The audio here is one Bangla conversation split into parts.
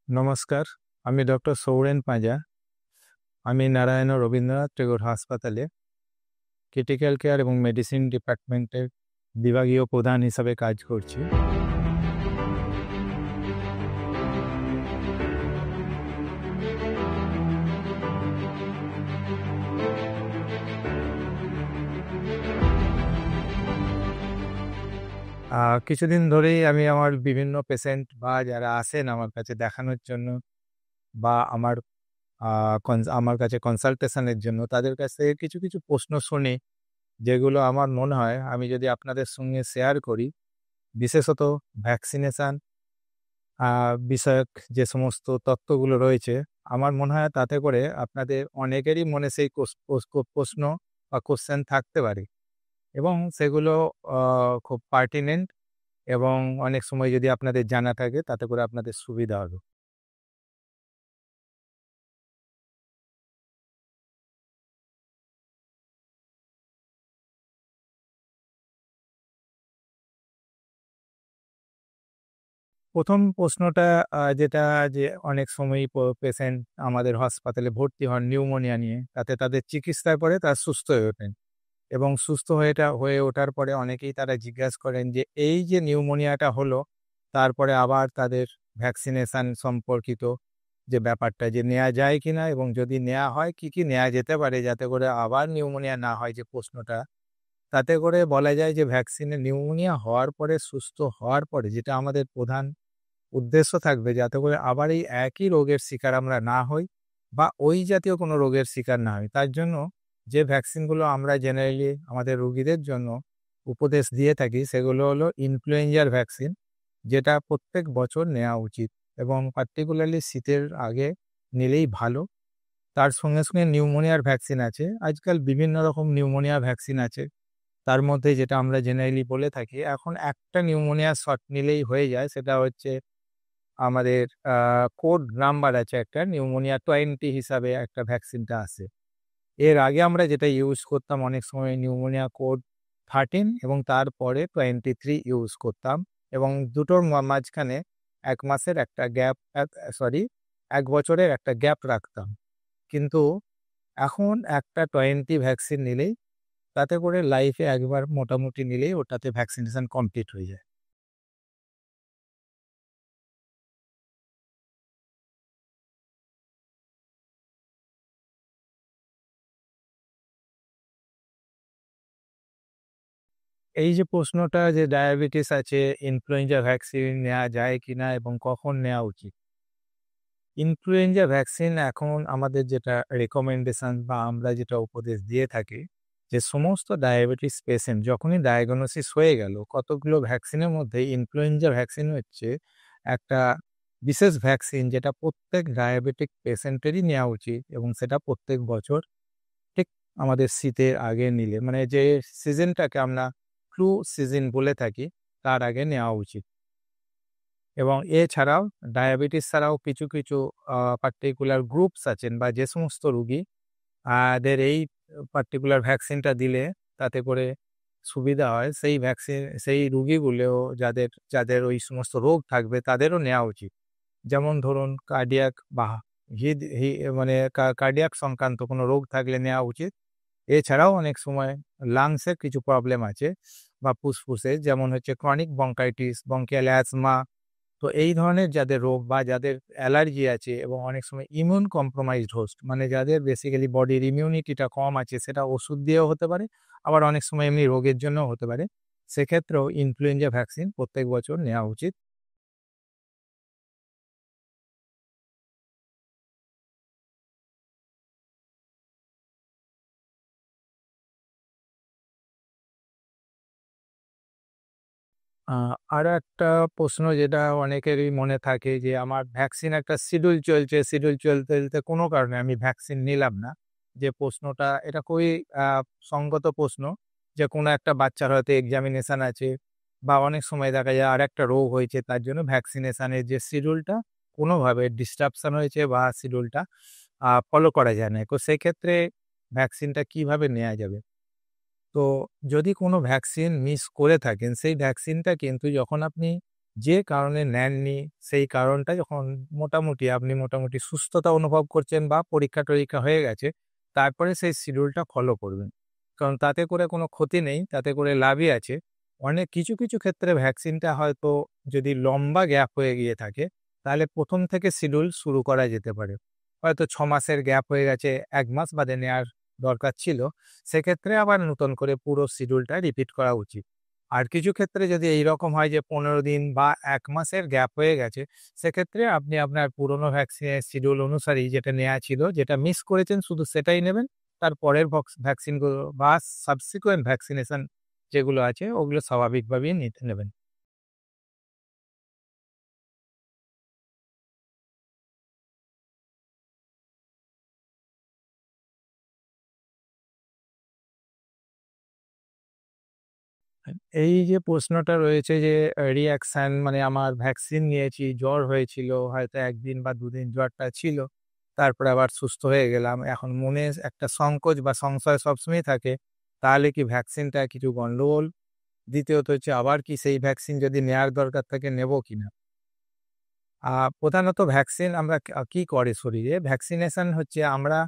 নমস্কার, আমি ডক্টর সৌরেন পাঁজা। আমি নারায়ণ রবীন্দ্রনাথ টেগোর হাসপাতালে ক্রিটিক্যাল কেয়ার এবং মেডিসিন ডিপার্টমেন্টের বিভাগীয় প্রধান হিসাবে কাজ করছি। কিছুদিন ধরেই আমি আমার বিভিন্ন পেশেন্ট বা যারা আসেন আমার কাছে দেখানোর জন্য বা আমার কাছে কনসালটেশনের জন্য তাদের কাছ থেকে কিছু প্রশ্ন শুনি, যেগুলো আমার মনে হয় আমি যদি আপনাদের সঙ্গে শেয়ার করি, বিশেষত ভ্যাকসিনেশন বিষয়ক যে সমস্ত তত্ত্বগুলো রয়েছে, আমার মনে হয় তাতে করে আপনাদের অনেকেরই মনে সেই প্রশ্ন বা কোশ্চেন থাকতে পারে এবং সেগুলো খুব পার্টিনেন্ট এবং অনেক সময় যদি আপনাদের জানা থাকে তাতে করে আপনাদের সুবিধা হবে। প্রথম প্রশ্নটা যেটা যে অনেক সময়ই পেশেন্ট আমাদের হাসপাতালে ভর্তি হন নিউমোনিয়া নিয়ে, তাতে তাদের চিকিৎসার পরে তারা সুস্থ হয়ে ওঠেন। এবং সুস্থ হয়ে ওঠার পরে অনেকেই তারা জিজ্ঞাসা করেন যে এই যে নিউমোনিয়াটা হলো, তারপরে আবার তাদের ভ্যাকসিনেশন সম্পর্কিত যে ব্যাপারটা যে নেওয়া যায় কিনা এবং যদি নেওয়া হয় কি কি নেওয়া যেতে পারে যাতে করে আবার নিউমোনিয়া না হয়, যে প্রশ্নটা, তাতে করে বলা যায় যে ভ্যাকসিনে নিউমোনিয়া হওয়ার পরে সুস্থ হওয়ার পরে যেটা আমাদের প্রধান উদ্দেশ্য থাকবে যাতে করে আবার এই একই রোগের শিকার আমরা না হই বা ওই জাতীয় কোনো রোগের শিকার না হই। তার জন্য যে ভ্যাকসিনগুলো আমরা জেনারেলি আমাদের রোগীদের জন্য উপদেশ দিয়ে থাকি সেগুলো হলো ইনফ্লুয়েঞ্জার ভ্যাকসিন, যেটা প্রত্যেক বছর নেওয়া উচিত এবং পার্টিকুলারলি শীতের আগে নিলেই ভালো। তার সঙ্গে সঙ্গে নিউমোনিয়ার ভ্যাকসিন আছে। আজকাল বিভিন্ন রকম নিউমোনিয়া ভ্যাকসিন আছে। তার মধ্যে যেটা আমরা জেনারেলি বলে থাকি, এখন একটা নিউমোনিয়া শট নিলেই হয়ে যায়, সেটা হচ্ছে আমাদের কোড নাম্বার আছে একটা নিউমোনিয়া 20 হিসাবে একটা ভ্যাকসিনটা আছে। এর আগে আমরা যেটা ইউজ করতাম অনেক সময় নিউমোনিয়া কোড 13 এবং তারপরে 23 ইউজ করতাম এবং দুটোর মাঝখানে ১ মাসের একটা গ্যাপ, সরি, ১ বছরের একটা গ্যাপ রাখতাম। কিন্তু এখন একটা 20 ভ্যাকসিন নিলেই, তাতে করে লাইফে একবার মোটামুটি নিলেই ওটাতে ভ্যাকসিনেশন কমপ্লিট হয়ে যায়। এই যে প্রশ্নটা যে ডায়াবেটিস আছে, ইনফ্লুয়েঞ্জা ভ্যাকসিন নেওয়া যায় কিনা এবং কখন নেওয়া উচিত? ইনফ্লুয়েঞ্জা ভ্যাকসিন এখন আমাদের যেটা রেকমেন্ডেশন বা আমরা যেটা উপদেশ দিয়ে থাকি, যে সমস্ত ডায়াবেটিস পেশেন্ট যখনই ডায়াগনোসিস হয়ে গেল, কতগুলো ভ্যাকসিনের মধ্যে ইনফ্লুয়েঞ্জা ভ্যাকসিন হচ্ছে একটা বিশেষ ভ্যাকসিন যেটা প্রত্যেক ডায়াবেটিক পেশেন্টেরই নেওয়া উচিত এবং সেটা প্রত্যেক বছর ঠিক আমাদের শীতের আগে নিলে, মানে যে সিজনটাকে আমরা ফ্লু সিজন বলে থাকি, তার আগে নেওয়া উচিত। এবং এছাড়াও ডায়াবেটিস ছাড়াও কিছু পার্টিকুলার গ্রুপস আছেন বা যে সমস্ত রুগী দের এই পার্টিকুলার ভ্যাকসিনটা দিলে তাতে করে সুবিধা হয়, সেই ভ্যাকসিন সেই রুগীগুলো যাদের যাদের ওই সমস্ত রোগ থাকবে তাদেরও নেওয়া উচিত। যেমন ধরুন কার্ডিয়াক বা হৃদ হি মানে কার্ডিয়াক সংক্রান্ত কোনো রোগ থাকলে নেওয়া উচিত। এছাড়াও অনেক সময় লাংসের কিছু প্রবলেম আছে বা ফুসফুসে, যেমন হচ্ছে ক্রনিক ব্রঙ্কাইটিস, ব্রঙ্কিয়াল অ্যাজমা। তো এই ধরনের যাদের রোগ বা যাদের অ্যালার্জি আছে এবং অনেক সময় ইমিউন কম্প্রোমাইজড হোস্ট, মানে যাদের বেসিক্যালি বডির ইমিউনিটিটা কম আছে, সেটা ওষুধ দিয়েও হতে পারে, আবার অনেক সময় এমনি রোগের জন্যও হতে পারে। সেক্ষেত্রেও ইনফ্লুয়েঞ্জা ভ্যাকসিন প্রত্যেক বছর নেওয়া উচিত। আ আরো একটা প্রশ্ন যেটা অনেকেরই মনে থাকে যে আমার ভ্যাকসিন একটা শিডিউল চলছে, শিডিউল চলতে কোনো কারণে আমি ভ্যাকসিন নিলাম না। যে প্রশ্নটা, এটা খুবই আ সঙ্গত প্রশ্ন, যে কোনো একটা বাচ্চার হয়তো এক্সামিনেশন আছে বা অনেক সময় দেখা যায় আরেকটা রোগ হয়েছে, তার জন্য ভ্যাকসিনেশনের যে শিডিউলটা কোনোভাবে ডিস্টারপশন হয়েছে বা শিডিউলটা ফলো করা যায় না। তো সেক্ষেত্রে ভ্যাকসিনটা কিভাবে নেয়া যাবে? তো যদি কোনো ভ্যাকসিন মিস করে থাকেন, সেই ভ্যাকসিনটা কিন্তু যখন আপনি যে কারণে নেননি সেই কারণটা যখন আপনি মোটামুটি সুস্থতা অনুভব করছেন বা পরীক্ষা-টরীক্ষা হয়ে গেছে, তারপরে সেই শিডিউলটা ফলো করবেন। কারণ তাতে করে কোনো ক্ষতি নেই, তাতে করে লাভই আছে। কিছু ক্ষেত্রে ভ্যাকসিনটা হয়তো যদি লম্বা গ্যাপ হয়ে গিয়ে থাকে, তাহলে ১ম থেকে শিডিউল শুরু করা যেতে পারে। হয়তো ৬ মাসের গ্যাপ হয়ে গেছে, ১ মাস বাদে নেয়ার দরকার ছিল। সেক্ষেত্রে আবার নতুন করে পুরো শিডিউলটা রিপিট করা উচিত। আর কিছু ক্ষেত্রে যদি এইরকম হয় যে ১৫ দিন বা ১ মাসের গ্যাপ হয়ে গেছে, সেক্ষেত্রে আপনি আপনার পুরনো ভ্যাকসিনের শিডিউল অনুসারেই যেটা নেয়া ছিল, যেটা মিস করেছেন শুধু সেটাই নেবেন। তার পরের ভ্যাকসিনগুলো বা সাবসিকুয়েন্ট ভ্যাকসিনেশন যেগুলো আছে ওগুলো স্বাভাবিকভাবেই নেবেন। এই যে প্রশ্নটা রয়েছে যে রিঅ্যাকশন মানে আমার ভ্যাকসিন নিয়েছি, জ্বর হয়েছিল, হয়তো ১ দিন বা ২ দিন জ্বরটা ছিল। তারপরে আবার সুস্থ হয়ে গেলাম। এখন মনে একটা সংকোচ বা সংশয় সবসময়ই থাকে, তাহলে কি ভ্যাকসিনটা কিছু গন্ডগোল? দ্বিতীয়ত হচ্ছে আবার কি সেই ভ্যাকসিন যদি নেয়ার দরকার থাকে নেব কিনা? আ প্রধানত ভ্যাকসিন আমরা কি করে শরীরে? ভ্যাকসিনেশন হচ্ছে আমরা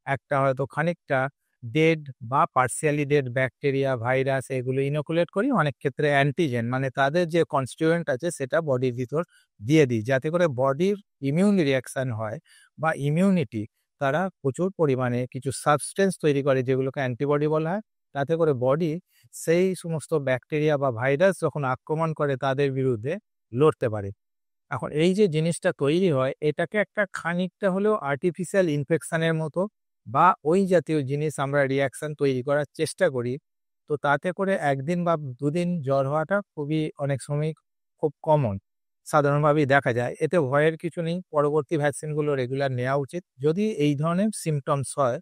একটা হয়তো খানিকটা ডেড বা পার্সিয়ালি ডেড ব্যাকটেরিয়া, ভাইরাস এগুলো ইনোকুলেট করি। অনেক ক্ষেত্রে অ্যান্টিজেন মানে তাদের যে কনস্টিটিউয়েন্ট আছে সেটা বডির ভিতর দিয়ে দিই। যাতে করে বডির ইমিউন রিঅ্যাকশন হয় বা ইমিউনিটি তারা প্রচুর পরিমাণে কিছু সাবস্টেন্স তৈরি করে যেগুলোকে অ্যান্টিবডি বলা হয়। তাতে করে বডি সেই সমস্ত ব্যাকটেরিয়া বা ভাইরাস যখন আক্রমণ করে তাদের বিরুদ্ধে লড়তে পারে। এখন এই যে জিনিসটা তৈরি হয় এটাকে একটা খানিকটা হলেও আর্টিফিশিয়াল ইনফেকশনের মতো বা ওই জাতীয় জিনিস আমরা রিঅ্যাকশন তৈরি করার চেষ্টা করি। তো তাতে করে ১ দিন বা ২ দিন জ্বর হওয়াটা খুবই অনেক সময় খুব কমন। সাধারণভাবেই দেখা যায়। এতে ভয়ের কিছু নেই। পরবর্তী ভ্যাকসিনগুলো রেগুলার নেওয়া উচিত। যদি এই ধরনের সিম্পটমস হয়,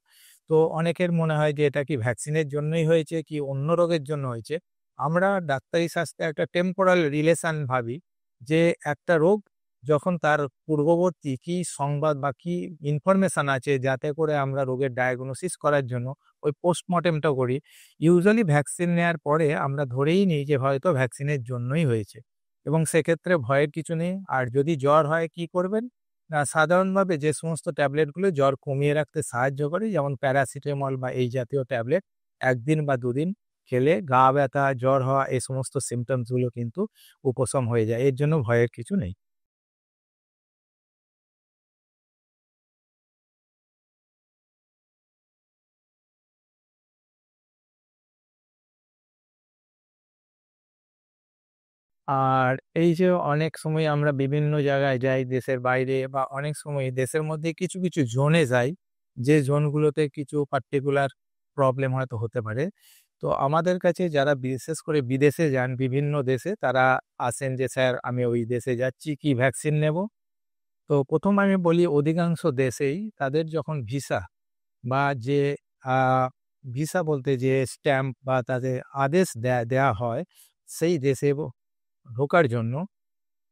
তো অনেকের মনে হয় যে এটা কি ভ্যাকসিনের জন্যই হয়েছে কি অন্য রোগের জন্য হয়েছে। আমরা ডাক্তারি শাস্ত্রে একটা টেম্পোরাল রিলেশন ভাবি যে একটা রোগ যখন তার পূর্ববর্তী কি সংবাদ বা কি ইনফরমেশন আছে যাতে করে আমরা রোগের ডায়াগনোসিস করার জন্য ওই পোস্টমর্টেমটা করি। ইউজুয়ালি ভ্যাকসিন নেয়ার পরে আমরা ধরেই নিই যে হয়তো ভ্যাকসিনের জন্যই হয়েছে এবং সেক্ষেত্রে ভয়ের কিছু নেই। আর যদি জ্বর হয় কি করবেন? না সাধারণভাবে যে সমস্ত ট্যাবলেটগুলো জ্বর কমিয়ে রাখতে সাহায্য করে যেমন প্যারাসিটামল বা এই জাতীয় ট্যাবলেট ১ দিন বা ২ দিন খেলে গা ব্যথা, জ্বর হওয়া এই সমস্ত সিম্পটমস গুলো কিন্তু উপশম হয়ে যায়। এর জন্য ভয়ের কিছু নেই। আর এই যে অনেক সময় আমরা বিভিন্ন জায়গায় যাই দেশের বাইরে বা অনেক সময় দেশের মধ্যে কিছু জোনে যাই, যে জোনগুলোতে কিছু পার্টিকুলার প্রবলেম হয়তো হতে পারে। তো আমাদের কাছে যারা বিশেষ করে বিদেশে যান বিভিন্ন দেশে তারা আসেন যে, "স্যার আমি ওই দেশে যাচ্ছি, কি ভ্যাকসিন নেব?" তো ১ম আমি বলি অধিকাংশ দেশেই তাদের যখন ভিসা বা যে আ ভিসা বলতে যে স্ট্যাম্প বা তাদের আদেশ দেয়া হয় সেই দেশে ঢোকার জন্য,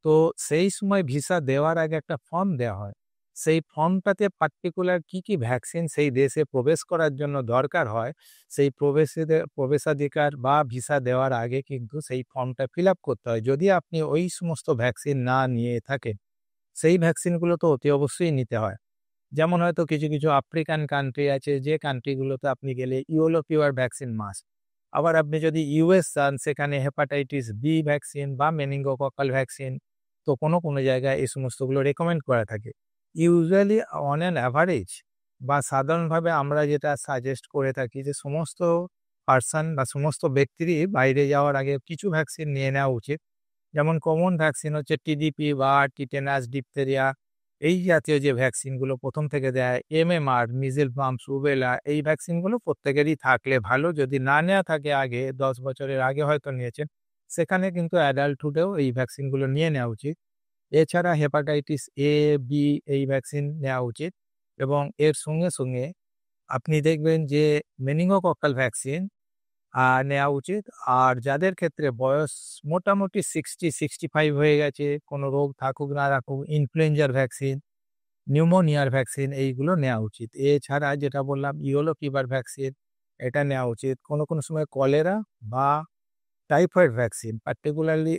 তো সেই সময় ভিসা দেওয়ার আগে একটা ফর্ম দেওয়া হয়। সেই ফর্মটাতে পার্টিকুলার কি ভ্যাকসিন সেই দেশে প্রবেশ করার জন্য দরকার হয়, সেই প্রবেশাধিকার বা ভিসা দেওয়ার আগে কিন্তু সেই ফর্মটা ফিল আপ করতে হয়। যদি আপনি ওই সমস্ত ভ্যাকসিন না নিয়ে থাকেন, সেই ভ্যাকসিনগুলো তো অতি অবশ্যই নিতে হয়। যেমন হয়তো কিছু আফ্রিকান কান্ট্রি আছে যে কান্ট্রিগুলোতে আপনি গেলে ইয়েলো ফিভার ভ্যাকসিন মাস্ট। আবার আপনি যদি ইউএস যান সেখানে হেপাটাইটিস বি ভ্যাকসিন বা মেনিনগোকক্কাল ভ্যাকসিন তো কোনো জায়গায় এই সমস্তগুলো রেকমেন্ড করা থাকে। ইউজুয়ালি অন অ্যান এভারেজ বা সাধারণভাবে আমরা যেটা সাজেস্ট করে থাকি যে সমস্ত পারসন বা সমস্ত ব্যক্তিরই বাইরে যাওয়ার আগে কিছু ভ্যাকসিন নিয়ে নেওয়া উচিত। যেমন কমন ভ্যাকসিন হচ্ছে টিডিপি বা টিটেনাস, ডিপথেরিয়া এই জাতীয় যে ভ্যাকসিনগুলো ১ম থেকে দেয়, এমএমআর, মিজেল মাম্পস, রুবেলা এই ভ্যাকসিনগুলো প্রত্যেকেরই থাকলে ভালো। যদি না নেয়া থাকে আগে ১০ বছরের আগে হয়তো নিয়েছেন, সেখানে কিন্তু অ্যাডাল্টহুডেও এই ভ্যাকসিনগুলো নিয়ে নেওয়া উচিত। এছাড়া হেপাটাইটিস এ, বি এই ভ্যাকসিন নেওয়া উচিত এবং এর সঙ্গে আপনি দেখবেন যে মেনিনগোকক্কাল ভ্যাকসিন নেওয়া উচিত। আর যাদের ক্ষেত্রে বয়স মোটামুটি 65 হয়ে গেছে, কোনো রোগ থাকুক না রাখুক, ইনফ্লুয়েঞ্জার ভ্যাকসিন, নিউমোনিয়ার ভ্যাকসিন এইগুলো নেওয়া উচিত। এছাড়া যেটা বললাম ইয়েলো ফিভার ভ্যাকসিন এটা নেওয়া উচিত। কোনো সময় কলেরা বা টাইফয়েড ভ্যাকসিন পার্টিকুলারলি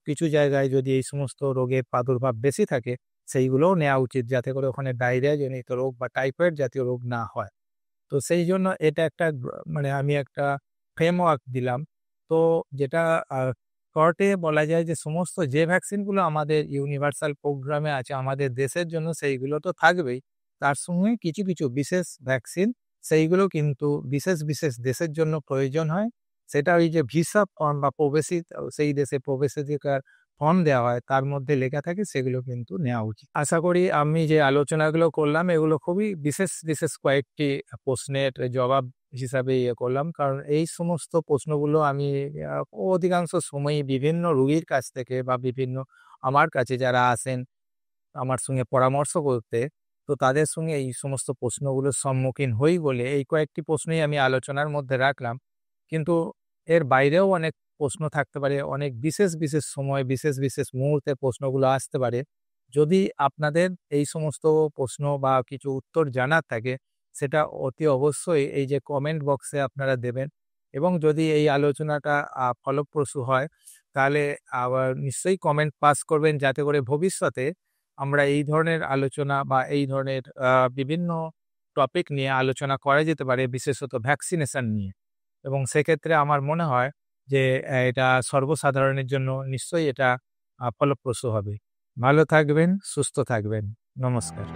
কিছু জায়গায় যদি এই সমস্ত রোগের প্রাদুর্ভাব বেশি থাকে, সেইগুলোও নেওয়া উচিত যাতে করে ওখানে ডায়রিয়া জনিত রোগ বা টাইফয়েড জাতীয় রোগ না হয়। তো সেই জন্য এটা একটা মানে আমি একটা ফ্রেমওয়ার্ক দিলাম। তো যেটা শর্টে বলা যায় যে সমস্ত যে ভ্যাকসিনগুলো আমাদের ইউনিভার্সাল প্রোগ্রামে আছে আমাদের দেশের জন্য সেইগুলো তো থাকবেই। তার সঙ্গে কিছু, কিছু বিশেষ ভ্যাকসিন সেইগুলো কিন্তু বিশেষ, বিশেষ দেশের জন্য প্রয়োজন হয়। সেটা ওই যে ভিসা ফর্ম বা সেই দেশে প্রবেশাধিকার ফর্ম দেওয়া হয় তার মধ্যে লেখা থাকে সেগুলো কিন্তু নেওয়া উচিত। আশা করি আমি যে আলোচনাগুলো করলাম এগুলো খুবই বিশেষ, বিশেষ কয়েকটি প্রশ্নের জবাব হিসাবে করলাম। কারণ এই সমস্ত প্রশ্নগুলো আমি আ অধিকাংশ সময়ই বিভিন্ন রোগীর কাছ থেকে বা বিভিন্ন আমার কাছে যারা আসেন আমার সঙ্গে পরামর্শ করতে, তো তাদের সঙ্গে এই সমস্ত প্রশ্নগুলোর সম্মুখীন হই বলে এই কয়েকটি প্রশ্নই আমি আলোচনার মধ্যে রাখলাম। কিন্তু এর বাইরেও অনেক প্রশ্ন থাকতে পারে, অনেক বিশেষ, বিশেষ সময় বিশেষ, বিশেষ মুহূর্তে প্রশ্নগুলো আসতে পারে। যদি আপনাদের এই সমস্ত প্রশ্ন বা কিছু উত্তর জানার থাকে, সেটা অতি অবশ্যই এই যে কমেন্ট বক্সে আপনারা দেবেন এবং যদি এই আলোচনাটা ফলপ্রসূ হয়, তাহলে আবার নিশ্চয়ই কমেন্ট পাস করবেন যাতে করে ভবিষ্যতে আমরা এই ধরনের আলোচনা বা এই ধরনের বিভিন্ন টপিক নিয়ে আলোচনা করা যেতে পারে, বিশেষত ভ্যাকসিনেশন নিয়ে। এবং সেক্ষেত্রে আমার মনে হয় যে এটা সর্বসাধারণের জন্য নিশ্চয়ই এটা ফলপ্রসূ হবে। ভালো থাকবেন, সুস্থ থাকবেন। নমস্কার।